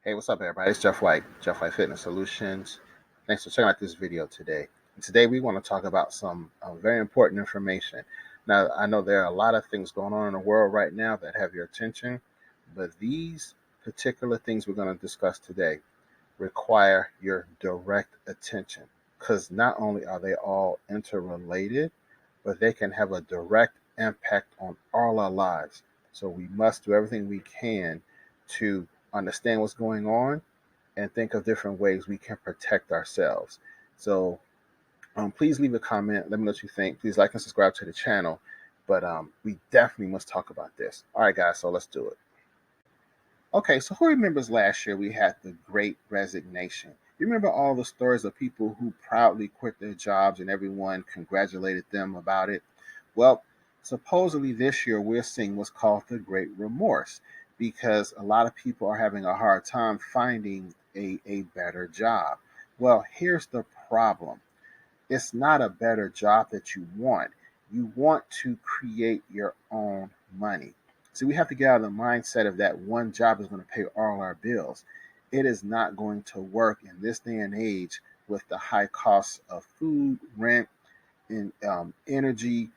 Hey, what's up, everybody? It's Jeff White, Jeff White Fitness Solutions. Thanks for checking out this video today. And today, we want to talk about some very important information. Now, I know there are a lot of things going on in the world right now that have your attention, but these particular things we're going to discuss today require your direct attention because not only are they all interrelated, but they can have a direct impact on all our lives. So we must do everything we can to understand what's going on and think of different ways we can protect ourselves. So please leave a comment. Let me know what you think. Please like and subscribe to the channel. But we definitely must talk about this. All right, guys, so let's do it. Okay, so who remembers last year we had the Great Resignation? You remember all the stories of people who proudly quit their jobs and everyone congratulated them about it? Well, supposedly this year we're seeing what's called the Great Remorse because a lot of people are having a hard time finding a better job. Well, here's the problem. It's not a better job that you want. You want to create your own money. So we have to get out of the mindset of that one job is going to pay all our bills. It is not going to work in this day and age with the high costs of food, rent, and energy.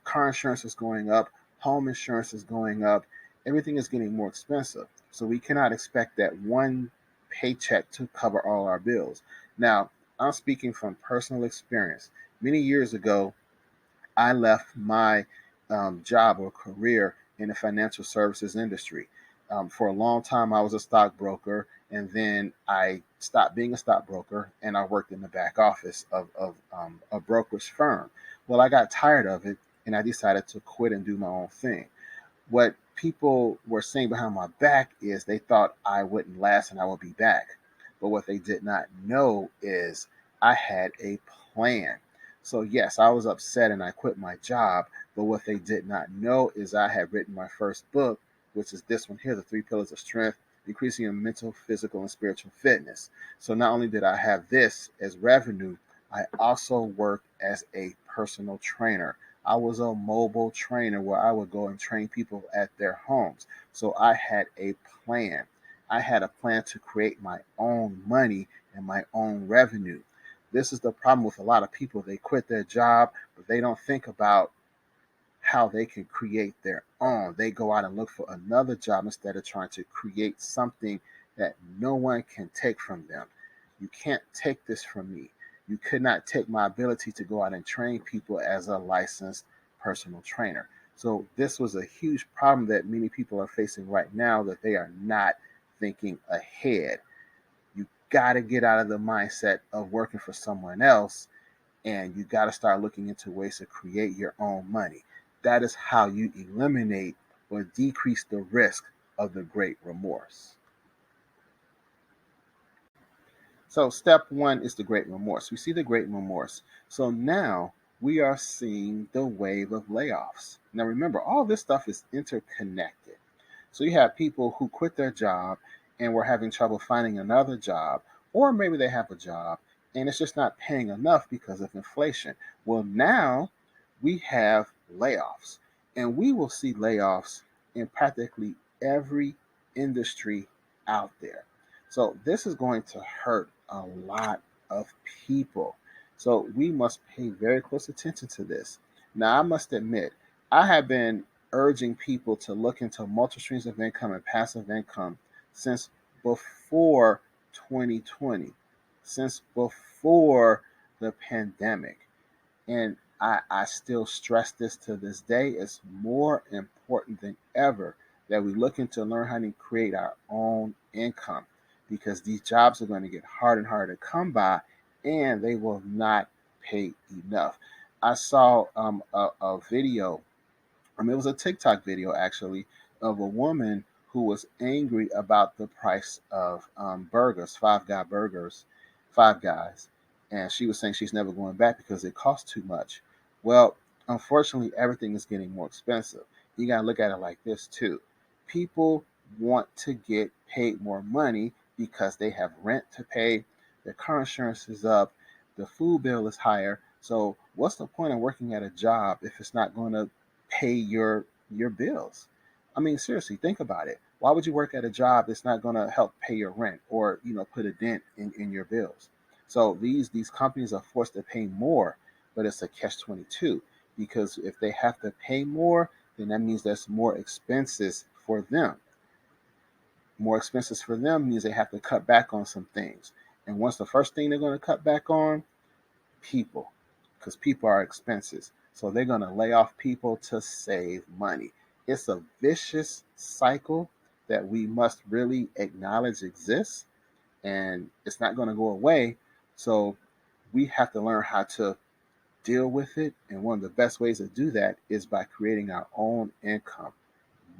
Car insurance is going up, home insurance is going up. Everything is getting more expensive. So we cannot expect that one paycheck to cover all our bills. Now, I'm speaking from personal experience. Many years ago, I left my job or career in the financial services industry. For a long time, I was a stockbroker, and then I stopped being a stockbroker and I worked in the back office of a brokerage firm. Well, I got tired of it and I decided to quit and do my own thing. What people were saying behind my back is they thought I wouldn't last and I would be back. But what they did not know is I had a plan. So, yes, I was upset and I quit my job. But what they did not know is I had written my first book, which is this one here, The Three Pillars of Strength, Increasing Your Mental, Physical, and Spiritual Fitness. So, not only did I have this as revenue, I also worked as a personal trainer. I was a mobile trainer where I would go and train people at their homes. So I had a plan. I had a plan to create my own money and my own revenue. This is the problem with a lot of people. They quit their job, but they don't think about how they can create their own. They go out and look for another job instead of trying to create something that no one can take from them. You can't take this from me. You could not take my ability to go out and train people as a licensed personal trainer. So this was a huge problem that many people are facing right now, that they are not thinking ahead. You got to get out of the mindset of working for someone else, and you got to start looking into ways to create your own money. That is how you eliminate or decrease the risk of the great remorse. So, step one is the great remorse. We see the great remorse. So now we are seeing the wave of layoffs. Now, remember, all this stuff is interconnected. So, you have people who quit their job and were having trouble finding another job, or maybe they have a job and it's just not paying enough because of inflation. Well, now we have layoffs, and we will see layoffs in practically every industry out there. So this is going to hurt a lot of people. So we must pay very close attention to this. Now, I must admit, I have been urging people to look into multiple streams of income and passive income since before 2020, since before the pandemic. And I still stress this to this day. It's more important than ever that we look into learn how to create our own income, because these jobs are going to get harder and harder to come by, and they will not pay enough. I saw a video, it was a TikTok video actually, of a woman who was angry about the price of burgers, Five Guys, and she was saying she's never going back because it costs too much. Well, unfortunately, everything is getting more expensive. You got to look at it like this too. People want to get paid more money because they have rent to pay, their car insurance is up, the food bill is higher. So, what's the point of working at a job if it's not going to pay your bills? I mean, seriously, think about it. Why would you work at a job that's not going to help pay your rent or put a dent in your bills? So these companies are forced to pay more, but it's a catch-22 because if they have to pay more, then that means there's more expenses for them. More expenses for them means they have to cut back on some things. And what's the first thing they're going to cut back on? People, because people are expenses. So they're going to lay off people to save money. It's a vicious cycle that we must really acknowledge exists, and it's not going to go away. So we have to learn how to deal with it. And one of the best ways to do that is by creating our own income,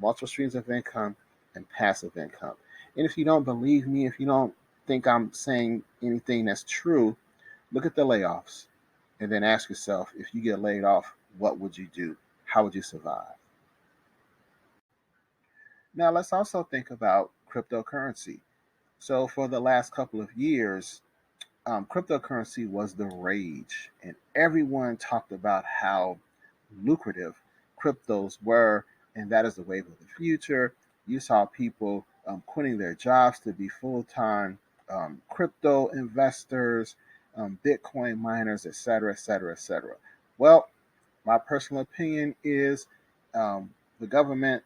multiple streams of income and passive income. And if you don't believe me, if you don't think I'm saying anything that's true, look at the layoffs and then ask yourself, if you get laid off, what would you do? How would you survive? Now, let's also think about cryptocurrency. So, for the last couple of years, cryptocurrency was the rage, and everyone talked about how lucrative cryptos were, and that is the wave of the future. You saw people quitting their jobs to be full time crypto investors, Bitcoin miners, et cetera, et cetera, et cetera. Well, my personal opinion is the government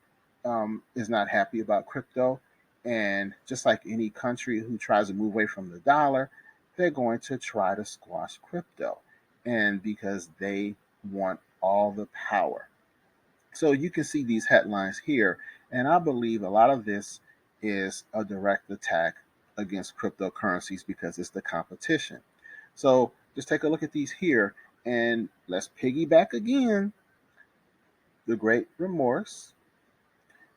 is not happy about crypto. And just like any country who tries to move away from the dollar, they're going to try to squash crypto. And because they want all the power. So you can see these headlines here. And I believe a lot of this is a direct attack against cryptocurrencies because it's the competition. So just take a look at these here and let's piggyback again. The great remorse,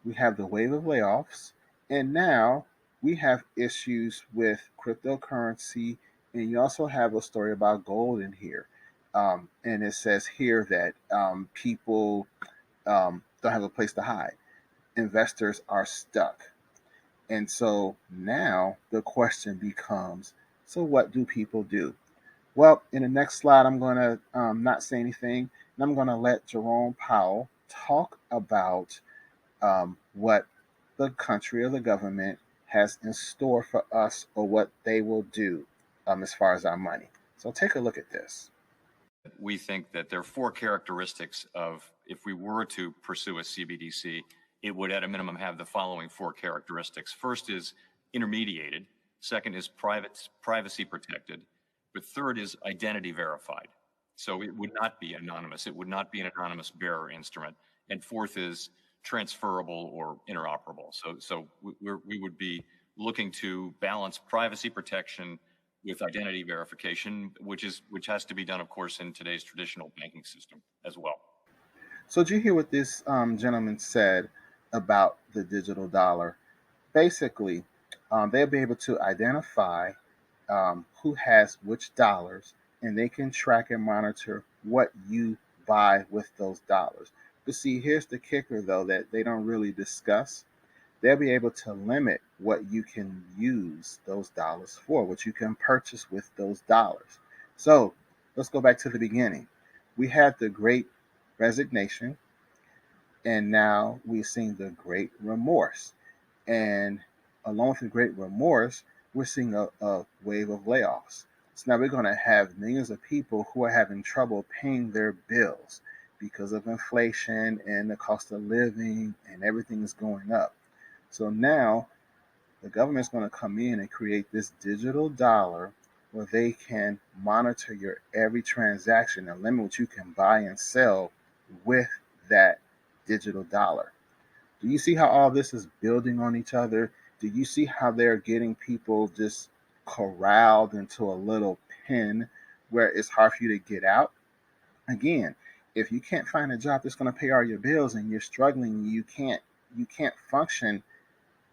we have the wave of layoffs, and now we have issues with cryptocurrency. And you also have a story about gold in here. And it says here that people don't have a place to hide. Investors are stuck. And so now the question becomes, so what do people do? Well, in the next slide, I'm going to not say anything, and I'm going to let Jerome Powell talk about what the country or the government has in store for us or what they will do as far as our money. So take a look at this. We think that there are four characteristics of, if we were to pursue a CBDC, it would at a minimum have the following four characteristics. First is intermediated. Second is privacy protected. But third is identity verified. So it would not be anonymous. It would not be an anonymous bearer instrument. And fourth is transferable or interoperable. So we would be looking to balance privacy protection with identity verification, which has to be done, of course, in today's traditional banking system as well. So, did you hear what this gentleman said about the digital dollar? Basically, they'll be able to identify who has which dollars, and they can track and monitor what you buy with those dollars. But see, here's the kicker, though, that they don't really discuss. They'll be able to limit what you can use those dollars for, what you can purchase with those dollars. So let's go back to the beginning. We had the great resignation, and now we're seeing the great remorse. And along with the great remorse, we're seeing a wave of layoffs. So now we're going to have millions of people who are having trouble paying their bills because of inflation and the cost of living, and everything is going up. So now the government's going to come in and create this digital dollar where they can monitor your every transaction and limit what you can buy and sell with that digital dollar. Do you see how all this is building on each other? Do you see how they're getting people just corralled into a little pen where it's hard for you to get out? Again, if you can't find a job that's going to pay all your bills and you're struggling, you can't function,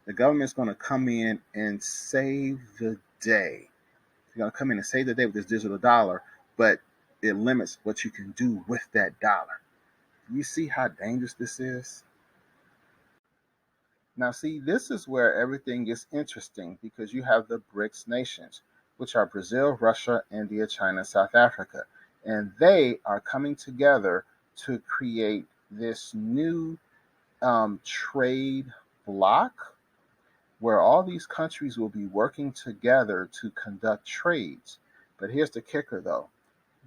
the government's going to come in and save the day. They're going to come in and save the day with this digital dollar, but it limits what you can do with that dollar. You see how dangerous this is? Now, see, this is where everything gets interesting because you have the BRICS nations, which are Brazil, Russia, India, China, South Africa. And they are coming together to create this new trade bloc where all these countries will be working together to conduct trades. But here's the kicker though,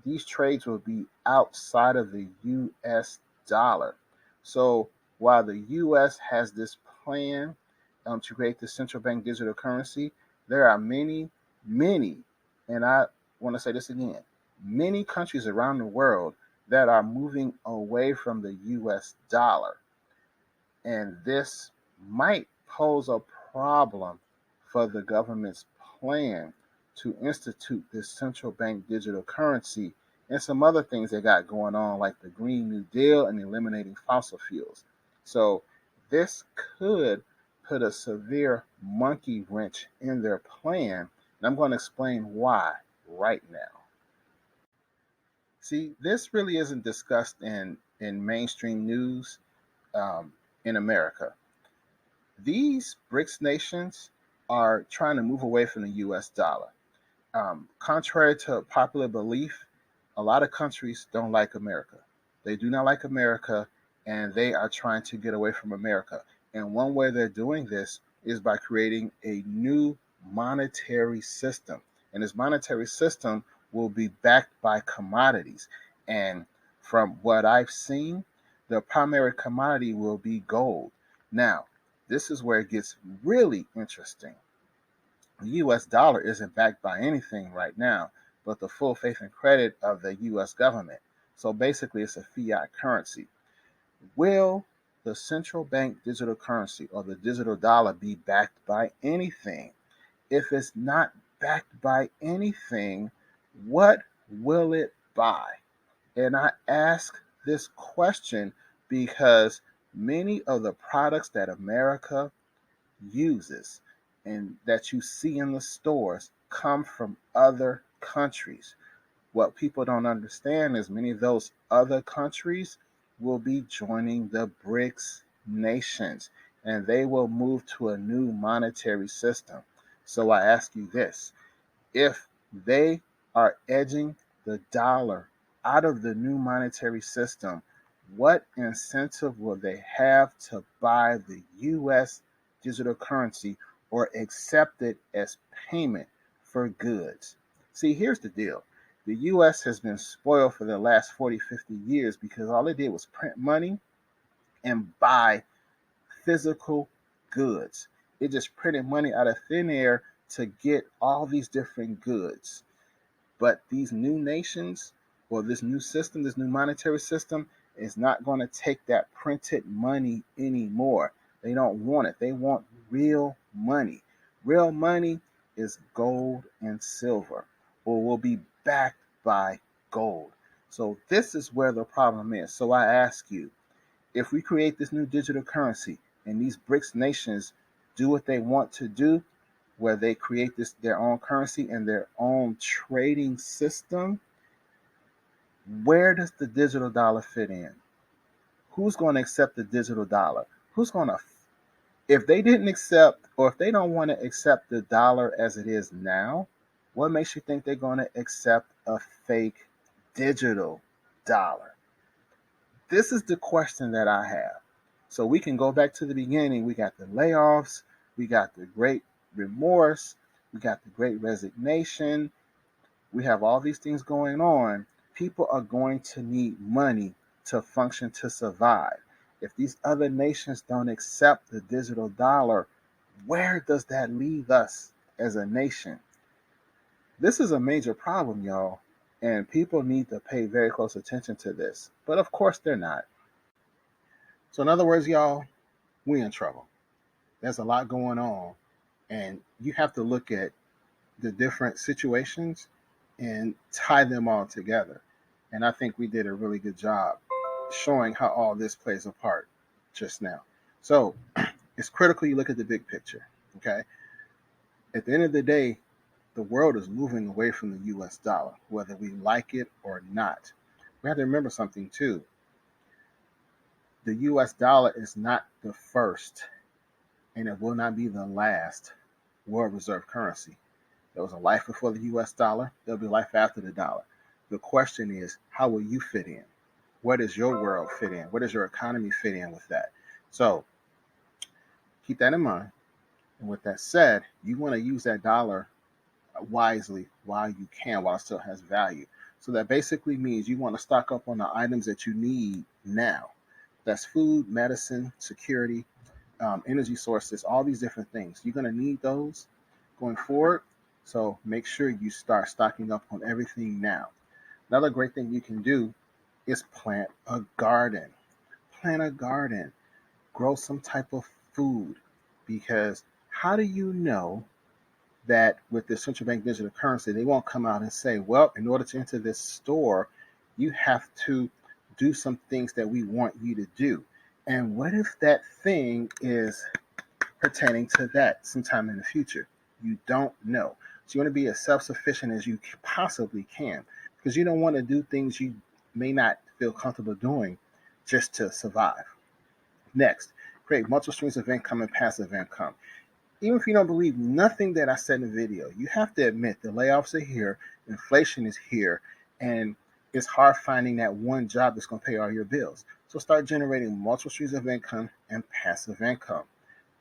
these trades will be outside of the US dollar. So while the US has this plan to create the central bank digital currency, there are many, and I want to say this again, many countries around the world that are moving away from the US dollar. And this might pose a problem for the government's plan to institute this central bank digital currency and some other things they got going on, like the Green New Deal and eliminating fossil fuels. So, this could put a severe monkey wrench in their plan. And I'm going to explain why right now. See, this really isn't discussed in mainstream news in America. These BRICS nations are trying to move away from the US dollar. Contrary to popular belief, a lot of countries don't like America. They do not like America, and they are trying to get away from America. And one way they're doing this is by creating a new monetary system. And this monetary system will be backed by commodities. And from what I've seen, the primary commodity will be gold. Now, this is where it gets really interesting. The US dollar isn't backed by anything right now but the full faith and credit of the US government. So basically, it's a fiat currency. Will the central bank digital currency or the digital dollar be backed by anything? If it's not backed by anything, what will it buy? And I ask this question because many of the products that America uses and that you see in the stores come from other countries. What people don't understand is many of those other countries will be joining the BRICS nations and they will move to a new monetary system. So I ask you this, if they are edging the dollar out of the new monetary system, what incentive will they have to buy the US digital currency or accept it as payment for goods? See, here's the deal. The US has been spoiled for the last 40, 50 years because all it did was print money and buy physical goods. It just printed money out of thin air to get all these different goods. But these new nations or this new system, this new monetary system, is not going to take that printed money anymore. They don't want it. They want real money. Real money is gold and silver, or will be backed by gold. So this is where the problem is. So I ask you, if we create this new digital currency and these BRICS nations do what they want to do, where they create this their own currency and their own trading system, where does the digital dollar fit in? Who's going to accept the digital dollar? Who's going to, if they didn't accept, or if they don't want to accept the dollar as it is now, what makes you think they're going to accept a fake digital dollar? This is the question that I have. So we can go back to the beginning. We got the layoffs, we got the great remorse, we got the great resignation, we have all these things going on. People are going to need money to function, to survive. If these other nations don't accept the digital dollar, where does that leave us as a nation? This is a major problem, y'all, and people need to pay very close attention to this. But of course, they're not. So, in other words, y'all, we in trouble. There's a lot going on, and you have to look at the different situations and tie them all together. And I think we did a really good job showing how all this plays a part just now. So it's critical you look at the big picture. Okay. At the end of the day, the world is moving away from the US dollar, whether we like it or not. We have to remember something too. The US dollar is not the first, and it will not be the last world reserve currency. There was a life before the US dollar, there'll be life after the dollar. The question is, how will you fit in? Where does your world fit in? Where does your economy fit in with that? So keep that in mind. And with that said, you want to use that dollar wisely while you can, while it still has value. So that basically means you want to stock up on the items that you need now. That's food, medicine, security, energy sources, all these different things. You're going to need those going forward. So make sure you start stocking up on everything now. Another great thing you can do is plant a garden. Plant a garden. Grow some type of food. Because how do you know that with the central bank digital currency, they won't come out and say, well, in order to enter this store, you have to do some things that we want you to do. And what if that thing is pertaining to that sometime in the future? You don't know. So you want to be as self-sufficient as you possibly can, because you don't want to do things you may not feel comfortable doing just to survive. Next, create multiple streams of income and passive income. Even if you don't believe nothing that I said in the video, you have to admit the layoffs are here, inflation is here, and it's hard finding that one job that's going to pay all your bills. So start generating multiple streams of income and passive income.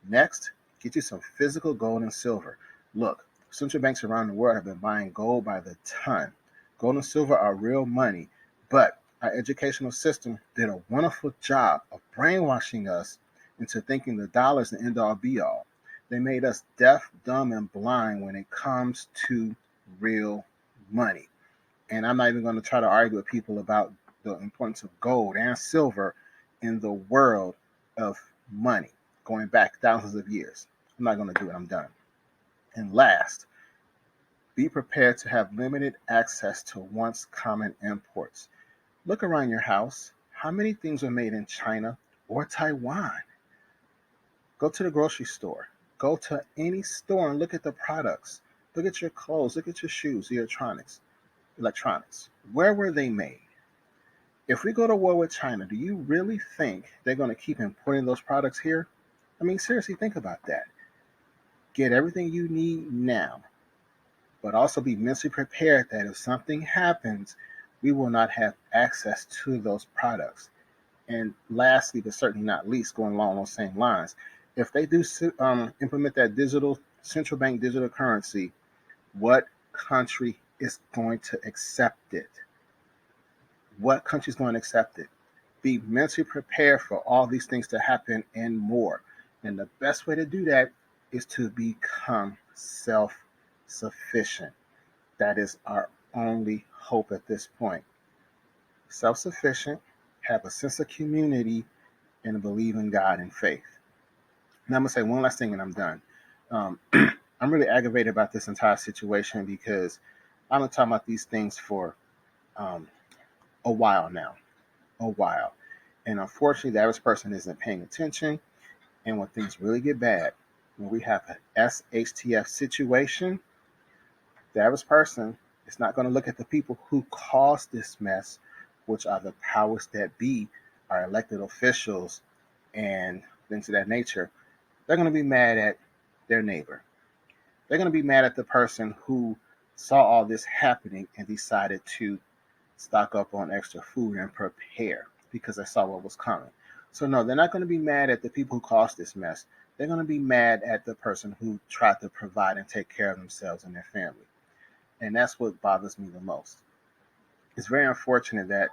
Next, get you some physical gold and silver. Look, central banks around the world have been buying gold by the ton. Gold and silver are real money, but our educational system did a wonderful job of brainwashing us into thinking the dollar is the end all be all. They made us deaf, dumb, and blind when it comes to real money. And I'm not even going to try to argue with people about the importance of gold and silver in the world of money going back thousands of years. I'm not going to do it. I'm done. And last, be prepared to have limited access to once common imports. Look around your house. How many things are made in China or Taiwan? Go to the grocery store. Go to any store and look at the products. Look at your clothes. Look at your shoes, the electronics. Where were they made? If we go to war with China, do you really think they're going to keep importing those products here? I mean, seriously, think about that. Get everything you need now, but also be mentally prepared that if something happens, we will not have access to those products. And lastly, but certainly not least, going along those same lines, if they do implement that digital central bank digital currency, what country is going to accept it? What country is going to accept it? Be mentally prepared for all these things to happen and more. And the best way to do that is to become self sufficient. That is our only hope at this point. Self sufficient, have a sense of community, and believe in God and faith. Now, I'm going to say one last thing and I'm done. Um, I'm really aggravated about this entire situation because I've been talking about these things for um, a while now. A while. And unfortunately, the average person isn't paying attention. And when things really get bad, when we have an SHTF situation, the average person is not going to look at the people who caused this mess, which are the powers that be, our elected officials, and things of that nature. They're going to be mad at their neighbor. They're going to be mad at the person who saw all this happening and decided to stock up on extra food and prepare because they saw what was coming. So no, they're not going to be mad at the people who caused this mess. They're going to be mad at the person who tried to provide and take care of themselves and their family. And that's what bothers me the most. It's very unfortunate that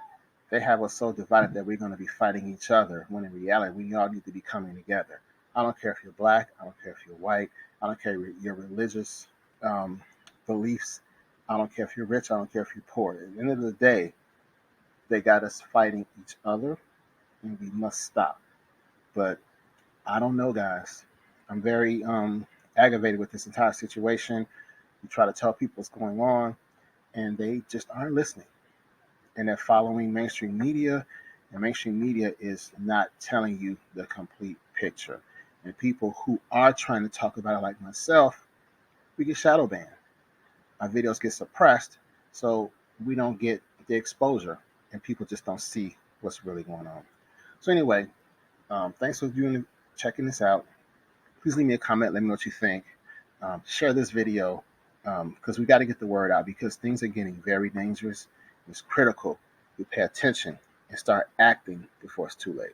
they have us so divided that we're going to be fighting each other when in reality we all need to be coming together. I don't care if you're black. I don't care if you're white. I don't care your religious beliefs. I don't care if you're rich. I don't care if you're poor. At the end of the day, they got us fighting each other, and we must stop. But I don't know, guys. I'm very aggravated with this entire situation. We try to tell people what's going on, and they just aren't listening. And they're following mainstream media, and mainstream media is not telling you the complete picture. And people who are trying to talk about it, like myself, we get shadow banned. Our videos get suppressed, so we don't get the exposure, and people just don't see what's really going on. So anyway, thanks for checking this out. Please leave me a comment. Let me know what you think. Share this video because we got to get the word out because things are getting very dangerous. It's critical we pay attention and start acting before it's too late.